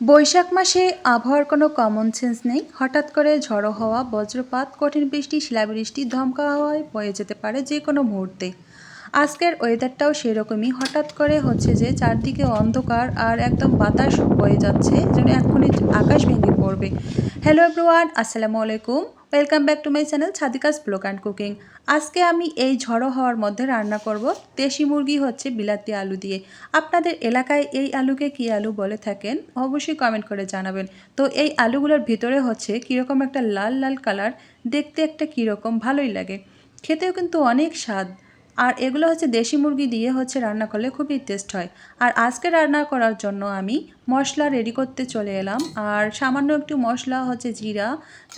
বৈশাখ মাসে আবহাওয়ার কোনো কমন সেন্স নেই। হঠাৎ করে ঝড়ো হাওয়া, বজ্রপাত, কঠিন বৃষ্টি, শিলাবৃষ্টি, ধমকা হাওয়ায় বয়ে যেতে পারে যে কোনো মুহূর্তে। আজকের ওয়েদারটাও সেরকমই। হঠাৎ করে হচ্ছে যে চারদিকে অন্ধকার আর একদম বাতাস বয়ে যাচ্ছে, যেন এক্ষুনি আকাশ ভেঙে পড়বে। হ্যালো এভরিওয়ান, আসসালামু আলাইকুম। Welcome back to my channel Sadika's blog and cooking. আজকে আমি এই ঝড়ো হওয়ার মধ্যে রান্না করব দেশি মুরগি হচ্ছে বিলাতি আলু দিয়ে। আপনাদের এলাকায় এই আলুকে কী আলু বলে থাকেন অবশ্যই কমেন্ট করে জানাবেন। তো এই আলুগুলোর ভিতরে হচ্ছে কীরকম একটা লাল লাল কালার, দেখতে একটা কীরকম ভালোই লাগে, খেতেও কিন্তু অনেক স্বাদ। আর এগুলো হচ্ছে দেশি মুরগি দিয়ে হচ্ছে রান্না করলে খুবই টেস্ট হয়। আর আজকে রান্না করার জন্য আমি মশলা রেডি করতে চলে এলাম। আর সামান্য একটু মশলা হচ্ছে জিরা,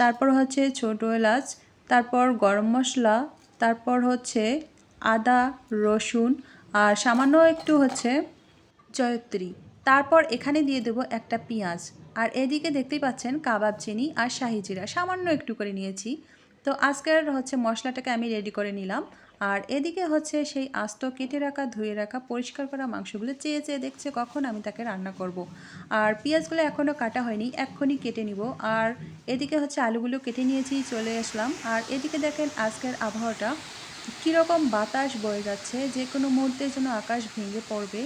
তারপর হচ্ছে ছোটো এলাচ, তারপর গরম মশলা, তারপর হচ্ছে আদা, রসুন, আর সামান্য একটু হচ্ছে জয়ত্রী। তারপর এখানে দিয়ে দেবো একটা পেঁয়াজ। আর এদিকে দেখতেই পাচ্ছেন কাবাব চিনি আর শাহি জিরা সামান্য একটু করে নিয়েছি। তো আজকের হচ্ছে মশলাটাকে আমি রেডি করে নিলাম। আর এদিকে হচ্ছে সেই আস্ত কেটে রাখা, ধুয়ে রাখা, পরিষ্কার করা মাংসগুলো চেয়ে চেয়ে দেখছে কখন আমি তাকে রান্না করব। আর পেঁয়াজগুলো এখনও কাটা হয়নি, এক্ষুনি কেটে নিব। আর এদিকে হচ্ছে আলুগুলো কেটে নিয়েছি, চলে আসলাম। আর এদিকে দেখেন আজকের আবহাওয়াটা কীরকম, বাতাস বয়ে যাচ্ছে, যে কোনো মুহূর্তে যেন আকাশ ভেঙে পড়বে।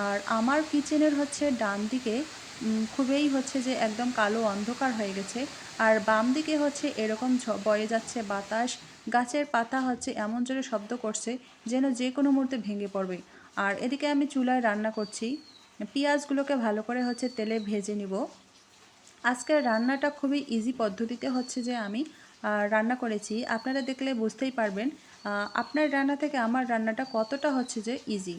আর আমার কিচেনের হচ্ছে ডান দিকে খুবই হচ্ছে যে একদম কালো অন্ধকার হয়ে গেছে। আর বাম দিকে হচ্ছে এরকম বয়ে যাচ্ছে বাতাস, গাছের পাতা হচ্ছে এমন জোরে শব্দ করছে যেন যে কোনো মুহূর্তে ভেঙে পড়বে। আর এদিকে আমি চুলায় রান্না করছি, পেঁয়াজগুলোকে ভালো করে হচ্ছে তেলে ভেজে নিব। আজকের রান্নাটা খুবই ইজি পদ্ধতিতে হচ্ছে যে আমি রান্না করেছি। আপনারা দেখলে বুঝতেই পারবেন আপনার রান্না থেকে আমার রান্নাটা কতটা হচ্ছে যে ইজি।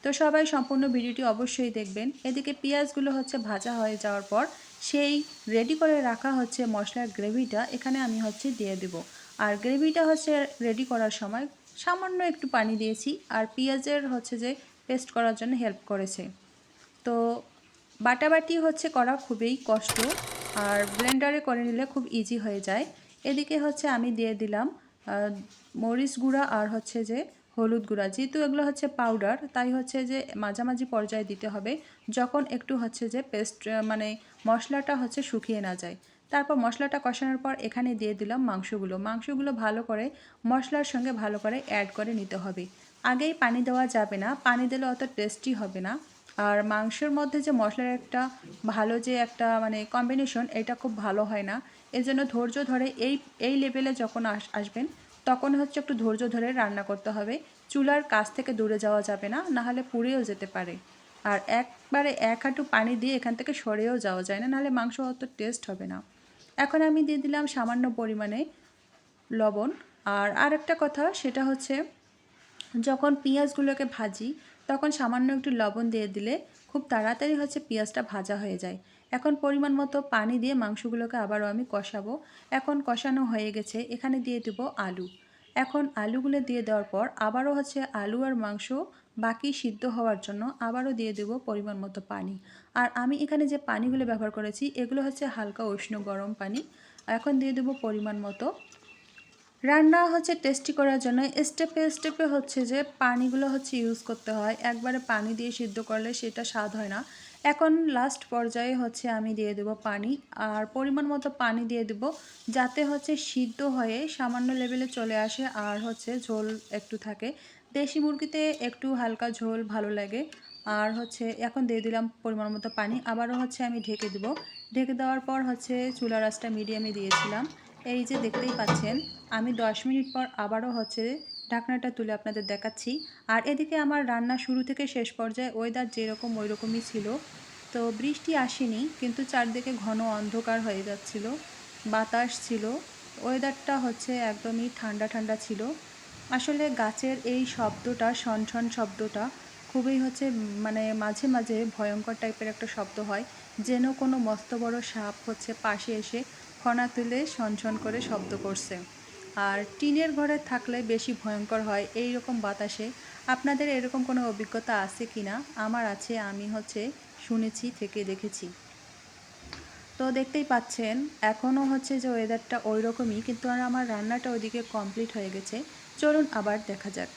তো সবাই সম্পূর্ণ ভিডিওটি অবশ্যই দেখবেন। এদিকে পেঁয়াজগুলো হচ্ছে ভাজা হয়ে যাওয়ার পর সেই রেডি করে রাখা হচ্ছে মশলার গ্রেভিটা এখানে আমি হচ্ছে দিয়ে দেব। আর গ্রেভিটা হচ্ছে রেডি করার সময় সামান্য একটু পানি দিয়েছি, আর পেঁয়াজের হচ্ছে যে পেস্ট করার জন্য হেল্প করেছে। তো বাটাবাটি হচ্ছে করা খুবই কষ্ট, আর ব্লেন্ডারে করে নিলে খুব ইজি হয়ে যায়। এদিকে হচ্ছে আমি দিয়ে দিলাম মরিচ গুঁড়া আর হচ্ছে যে হলুদ গুঁড়া। যেহেতু এগুলো হচ্ছে পাউডার, তাই হচ্ছে যে মাঝামাঝি পর্যায়ে দিতে হবে, যখন একটু হচ্ছে যে পেস্ট মানে মশলাটা হচ্ছে শুকিয়ে না যায়। তারপর মশলাটা কষানোর পর এখানে দিয়ে দিলাম মাংসগুলো ভালো করে মশলার সঙ্গে ভালো করে অ্যাড করে নিতে হবে। আগেই পানি দেওয়া যাবে না, পানি দিলে অত টেস্টি হবে না। আর মাংসের মধ্যে যে মশলার একটা ভালো যে একটা মানে কম্বিনেশন, এটা খুব ভালো হয় না। এর জন্য ধৈর্য ধরে এই লেভেলে যখন আসবেন তখন হচ্ছে একটু ধৈর্য ধরে রান্না করতে হবে। চুলার কাছ থেকে দূরে যাওয়া যাবে না, নাহলে পুড়েও যেতে পারে। আর একবারে এক হাঁটু পানি দিয়ে এখান থেকে সরেও যাওয়া যায় না, নাহলে মাংস অত টেস্ট হবে না। এখন আমি দিয়ে দিলাম সামান্য পরিমাণে লবণ। আর আরেকটা কথা, সেটা হচ্ছে যখন পেঁয়াজগুলোকে ভাজি তখন সামান্য একটু লবণ দিয়ে দিলে খুব তাড়াতাড়ি হচ্ছে পেঁয়াজটা ভাজা হয়ে যায়। এখন পরিমাণ মতো পানি দিয়ে মাংসগুলোকে আবারও আমি কষাবো। এখন কষানো হয়ে গেছে, এখানে দিয়ে দেবো আলু। এখন আলুগুলো দিয়ে দেওয়ার পর আবারও হচ্ছে আলু আর মাংস বাকি সিদ্ধ হওয়ার জন্য আবারও দিয়ে দেবো পরিমাণ মতো পানি। আর আমি এখানে যে পানিগুলো ব্যবহার করেছি এগুলো হচ্ছে হালকা উষ্ণ গরম পানি। এখন দিয়ে দেবো পরিমাণ মতো। রান্না হচ্ছে টেস্টি করার জন্য স্টেপে স্টেপে হচ্ছে যে পানিগুলো হচ্ছে ইউজ করতে হয়। একবারে পানি দিয়ে সিদ্ধ করলে সেটা স্বাদ হয় না। এখন লাস্ট পর্যায়ে হচ্ছে আমি দিয়ে দেব পানি, আর পরিমাণ মতো পানি দিয়ে দেব, যাতে হচ্ছে সিদ্ধ হয়ে সামান্য লেভেলে চলে আসে আর হচ্ছে ঝোল একটু থাকে। দেশি মুরগিতে একটু হালকা ঝোল ভালো লাগে। আর হচ্ছে এখন দিয়ে দিলাম পরিমাণ মতো পানি, আবারও হচ্ছে আমি ঢেকে দেব। ঢেকে দেওয়ার পর হচ্ছে চুলার আঁচটা মিডিয়ামে দিয়েছিলাম। এই যে দেখতেই পাচ্ছেন আমি 10 মিনিট পর আবারও হচ্ছে ঢাকনাটা তুলে আপনাদের দেখাচ্ছি। আর এদিকে আমার রান্না শুরু থেকে শেষ পর্যায়ে ওয়েদার যেরকম ওই রকমই ছিল। তো বৃষ্টি আসেনি, কিন্তু চারদিকে ঘন অন্ধকার হয়ে যাচ্ছিল, বাতাস ছিল, ওয়েদারটা হচ্ছে একদমই ঠান্ডা ঠান্ডা ছিল। আসলে গাছের এই শব্দটা, শনশন শব্দটা খুবই হচ্ছে মানে মাঝে মাঝে ভয়ঙ্কর টাইপের একটা শব্দ হয়, যেন কোনো মস্ত বড় সাপ হচ্ছে পাশে এসে ফনা তুলে শনশন করে শব্দ করছে। আর টিনের ঘরে থাকলে বেশি ভয়ঙ্কর হয় এই রকম বাতাসে। আপনাদের এরকম কোনো অভিজ্ঞতা আছে কি না? আমার আছে, আমি হচ্ছে শুনেছি থেকে দেখেছি। তো দেখতেই পাচ্ছেন এখনও হচ্ছে যে ওয়েদারটা ওই রকমই, কিন্তু আর আমার রান্নাটা ওইদিকে কমপ্লিট হয়ে গেছে। চলুন আবার দেখা যাক।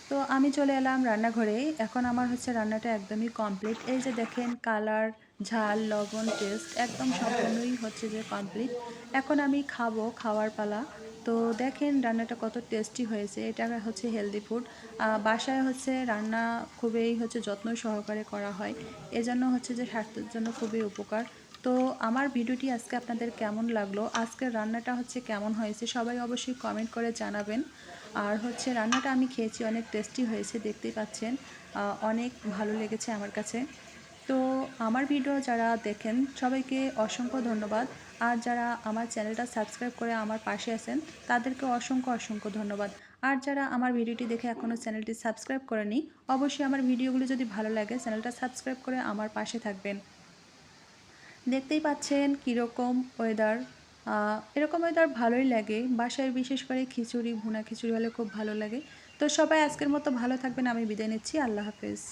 তো আমি চলে এলাম রান্নাঘরে। এখন আমার হচ্ছে রান্নাটা একদমই কমপ্লিট। এই যে দেখেন কালার, ঝাল, লবণ, টেস্ট একদম সম্পূর্ণই হচ্ছে যে কমপ্লিট। এখন আমি খাবো, খাওয়ার পালা। তো দেখেন রান্নাটা কত টেস্টি হয়েছে। এটা হচ্ছে হেলদি ফুড। বাসায় হচ্ছে রান্না খুবই হচ্ছে যত্ন সহকারে করা হয়। এজন্য হচ্ছে যে স্বাস্থ্যের জন্য খুবই উপকার। তো আমার ভিডিওটি আজকে আপনাদের কেমন লাগলো? আজকের রান্নাটা হচ্ছে কেমন হয়েছে? সবাই অবশ্যই কমেন্ট করে জানাবেন। আর হচ্ছে রান্নাটা আমি খেয়েছি, অনেক টেস্টি হয়েছে, দেখতেই পাচ্ছেন। অনেক ভালো লেগেছে আমার কাছে। তো আমার ভিডিও যারা দেখেন সবাইকে অসংখ্য ধন্যবাদ। আর যারা আমার চ্যানেলটা সাবস্ক্রাইব করে আমার পাশে আছেন তাদেরকে অসংখ্য ধন্যবাদ। আর যারা আমার ভিডিওটি দেখে এখনও চ্যানেলটি সাবস্ক্রাইব করেনি, অবশ্যই আমার ভিডিওগুলো যদি ভালো লাগে চ্যানেলটা সাবস্ক্রাইব করে আমার পাশে থাকবেন। দেখতেই পাচ্ছেন কীরকম ওয়েদার। এরকম ওয়েদার ভালোই লাগে। বাসায় বিশেষ করে খিচুড়ি, ভুনা খিচুড়ি হলে খুব ভালো লাগে। তো সবাই আজকের মতো ভালো থাকবেন। আমি বিদায় নিচ্ছি। আল্লাহ হাফেজ।